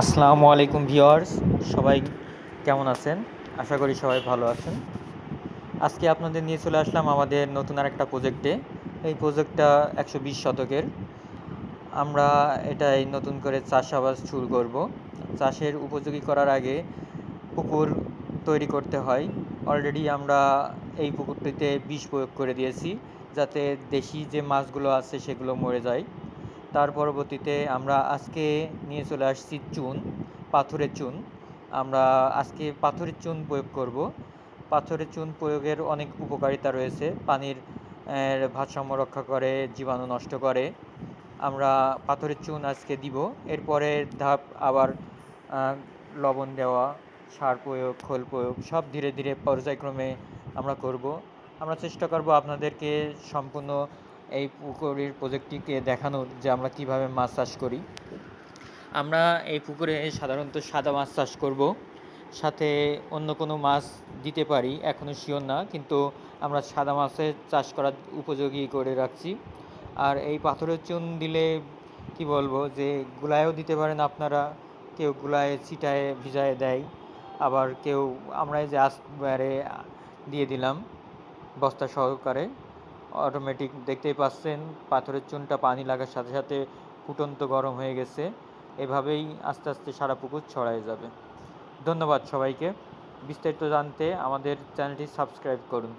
আসসালামু আলাইকুম ভিউয়ার্স, সবাই কেমন আছেন? আশা করি সবাই ভালো আছেন। আজকে আপনাদের নিয়ে চলে আসলাম আমাদের নতুন আরেকটা প্রজেক্টে। এই প্রজেক্টটা ১২০ শতকের। আমরা এটাই নতুন করে চাষাবাদ শুরু করব। চাষের উপযোগী করার আগে পুকুর তৈরি করতে হয়। অলরেডি আমরা এই পুকুরটিতে বিষ প্রয়োগ করে দিয়েছি, যাতে দেশি যে মাছগুলো আছে সেগুলো মরে যায়। তার পরবর্তীতে আমরা আজকে নিয়ে চলে আসছি চুন, পাথরের চুন। আমরা আজকে পাথরের চুন প্রয়োগ করব। পাথরের চুন প্রয়োগের অনেক উপকারিতা রয়েছে। পানির ভারসাম্য রক্ষা করে, জীবাণু নষ্ট করে। আমরা পাথরের চুন আজকে দিব। এরপরের ধাপ আবার লবণ দেওয়া, সার প্রয়োগ, খোল প্রয়োগ সব ধীরে ধীরে পর্যায়ক্রমে আমরা করব। আমরা চেষ্টা করব আপনাদেরকে সম্পূর্ণ এই পুকুরের প্রজেক্টটিকে দেখানোর, যে আমরা কিভাবে মাছ চাষ করি। আমরা এই পুকুরে সাধারণত সাদা মাছ চাষ করব, সাথে অন্য কোনো মাছ দিতে পারি, এখনও শিওর না, কিন্তু আমরা সাদা মাছের চাষ করার উপযোগী করে রাখছি। আর এই পাথরের চুন দিলে কি বলবো, যে গুলায়ও দিতে পারেন আপনারা, কেউ গুলায় ছিটায় ভিজায় দেয়, আবার কেউ আমরা এই যে আসবারে দিয়ে দিলাম বস্তা সহকারে। অটোমেটিক দেখতেই পাচ্ছেন পাথরের চুনটা পানি লাগার সাথে সাথে ফুটন্ত গরম হয়ে গেছে। এভাবেই আস্তে আস্তে সারা পুকুর ছড়ায় যাবে। ধন্যবাদ সবাইকে। বিস্তারিত জানতে আমাদের চ্যানেলটি সাবস্ক্রাইব করুন।